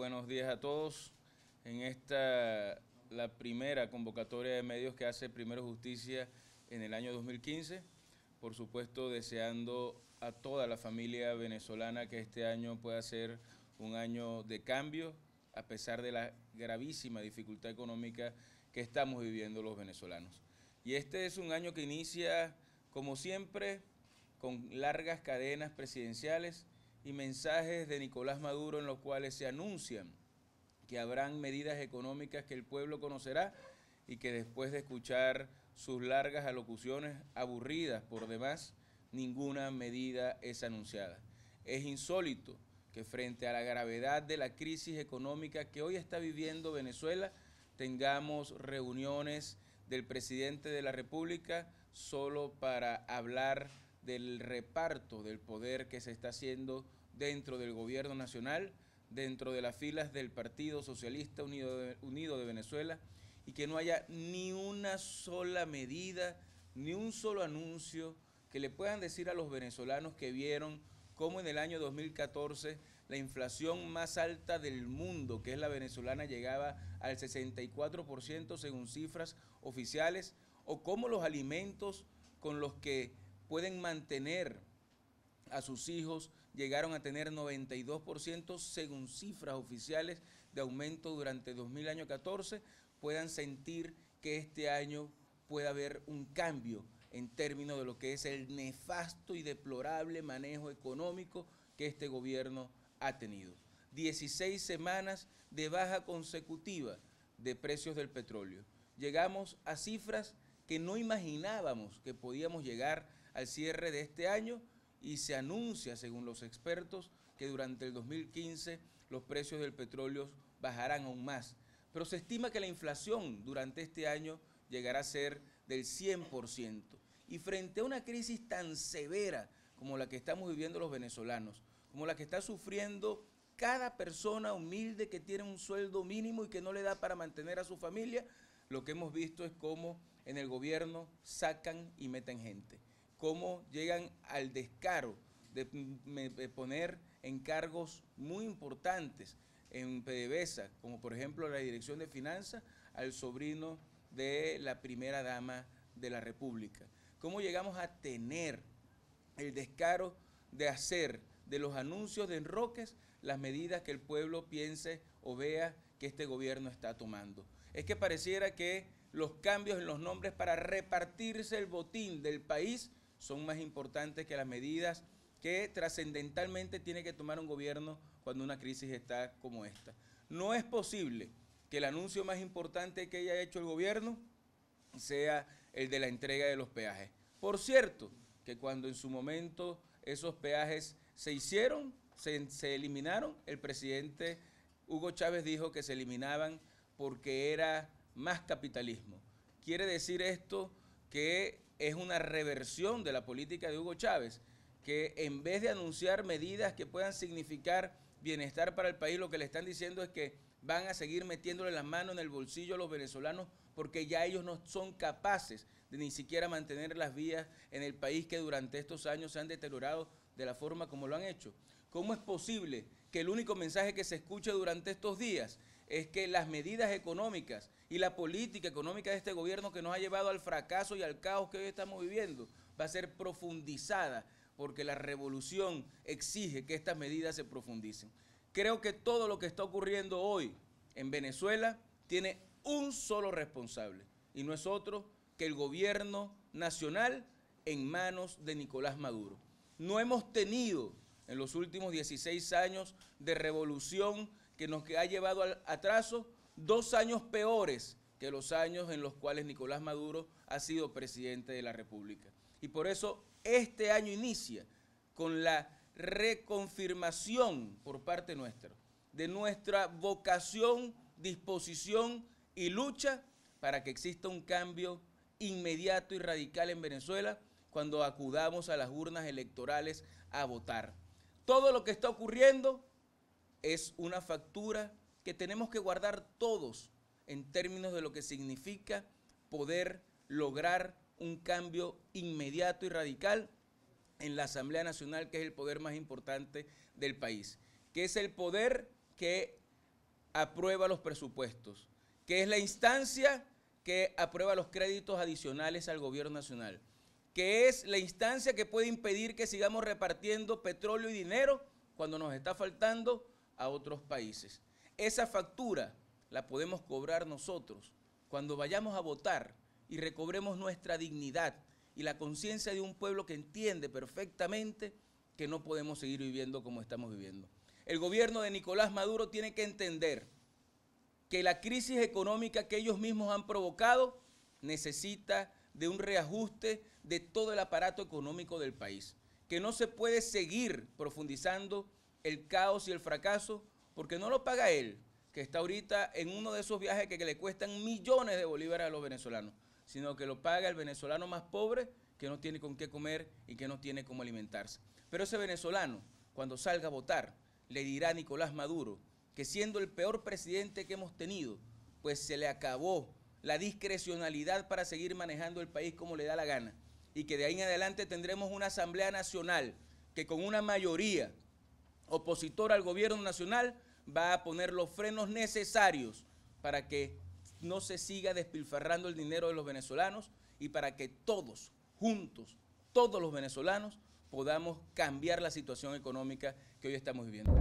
buenos días a todos. En esta, la primera convocatoria de medios que hace Primero Justicia en el año 2015, por supuesto deseando a toda la familia venezolana que este año pueda ser un año de cambio, a pesar de la gravísima dificultad económica que estamos viviendo los venezolanos. Y este es un año que inicia, como siempre, con largas cadenas presidenciales y mensajes de Nicolás Maduro en los cuales se anuncian que habrán medidas económicas que el pueblo conocerá y que después de escuchar sus largas alocuciones aburridas por demás, ninguna medida es anunciada. Es insólito que frente a la gravedad de la crisis económica que hoy está viviendo Venezuela, tengamos reuniones del presidente de la República solo para hablar del reparto del poder que se está haciendo dentro del gobierno nacional, dentro de las filas del Partido Socialista Unido de Venezuela, y que no haya ni una sola medida, ni un solo anuncio que le puedan decir a los venezolanos que vieron cómo en el año 2014 la inflación más alta del mundo, que es la venezolana, llegaba al 64% según cifras oficiales, o cómo los alimentos con los que pueden mantener a sus hijos llegaron a tener 92% según cifras oficiales de aumento durante 2014, puedan sentir que este año puede haber un cambio en términos de lo que es el nefasto y deplorable manejo económico que este gobierno ha tenido. 16 semanas de baja consecutiva de precios del petróleo. Llegamos a cifras que no imaginábamos que podíamos llegar al cierre de este año, y se anuncia, según los expertos, que durante el 2015 los precios del petróleo bajarán aún más. Pero se estima que la inflación durante este año llegará a ser del 100%. Y frente a una crisis tan severa como la que estamos viviendo los venezolanos, como la que está sufriendo cada persona humilde que tiene un sueldo mínimo y que no le da para mantener a su familia, lo que hemos visto es cómo en el gobierno sacan y meten gente, cómo llegan al descaro de poner encargos muy importantes en PDVSA, como por ejemplo la Dirección de Finanzas, al sobrino de la primera dama de la República. Cómo llegamos a tener el descaro de hacer de los anuncios de enroques las medidas que el pueblo piense o vea que este gobierno está tomando. Es que pareciera que los cambios en los nombres para repartirse el botín del país son más importantes que las medidas que trascendentalmente tiene que tomar un gobierno cuando una crisis está como esta. No es posible que el anuncio más importante que haya hecho el gobierno sea el de la entrega de los peajes. Por cierto, que cuando en su momento esos peajes se hicieron, se eliminaron, el presidente Hugo Chávez dijo que se eliminaban porque era más capitalismo. Quiere decir esto que es una reversión de la política de Hugo Chávez, que en vez de anunciar medidas que puedan significar bienestar para el país, lo que le están diciendo es que van a seguir metiéndole las manos en el bolsillo a los venezolanos porque ya ellos no son capaces de ni siquiera mantener las vías en el país que durante estos años se han deteriorado de la forma como lo han hecho. ¿Cómo es posible que el único mensaje que se escuche durante estos días es que las medidas económicas y la política económica de este gobierno, que nos ha llevado al fracaso y al caos que hoy estamos viviendo, va a ser profundizada porque la revolución exige que estas medidas se profundicen? Creo que todo lo que está ocurriendo hoy en Venezuela tiene un solo responsable, y no es otro que el gobierno nacional en manos de Nicolás Maduro. No hemos tenido en los últimos 16 años de revolución que nos ha llevado al atraso 2 años peores que los años en los cuales Nicolás Maduro ha sido presidente de la República. Y por eso este año inicia con la reconfirmación por parte nuestra de nuestra vocación, disposición y lucha para que exista un cambio inmediato y radical en Venezuela cuando acudamos a las urnas electorales a votar. Todo lo que está ocurriendo es una factura que tenemos que guardar todos en términos de lo que significa poder lograr un cambio inmediato y radical en la Asamblea Nacional, que es el poder más importante del país, que es el poder que aprueba los presupuestos, que es la instancia que aprueba los créditos adicionales al gobierno nacional, que es la instancia que puede impedir que sigamos repartiendo petróleo y dinero cuando nos está faltando a otros países. Esa factura la podemos cobrar nosotros cuando vayamos a votar y recobremos nuestra dignidad y la conciencia de un pueblo que entiende perfectamente que no podemos seguir viviendo como estamos viviendo. El gobierno de Nicolás Maduro tiene que entender que la crisis económica que ellos mismos han provocado necesita de un reajuste de todo el aparato económico del país, que no se puede seguir profundizando el caos y el fracaso porque no lo paga él, que está ahorita en uno de esos viajes que le cuestan millones de bolívares a los venezolanos, sino que lo paga el venezolano más pobre que no tiene con qué comer y que no tiene cómo alimentarse. Pero ese venezolano, cuando salga a votar, le dirá a Nicolás Maduro que siendo el peor presidente que hemos tenido, pues se le acabó la discrecionalidad para seguir manejando el país como le da la gana y que de ahí en adelante tendremos una Asamblea Nacional que con una mayoría opositora al gobierno nacional va a poner los frenos necesarios para que no se siga despilfarrando el dinero de los venezolanos y para que todos, juntos, todos los venezolanos, podamos cambiar la situación económica que hoy estamos viviendo.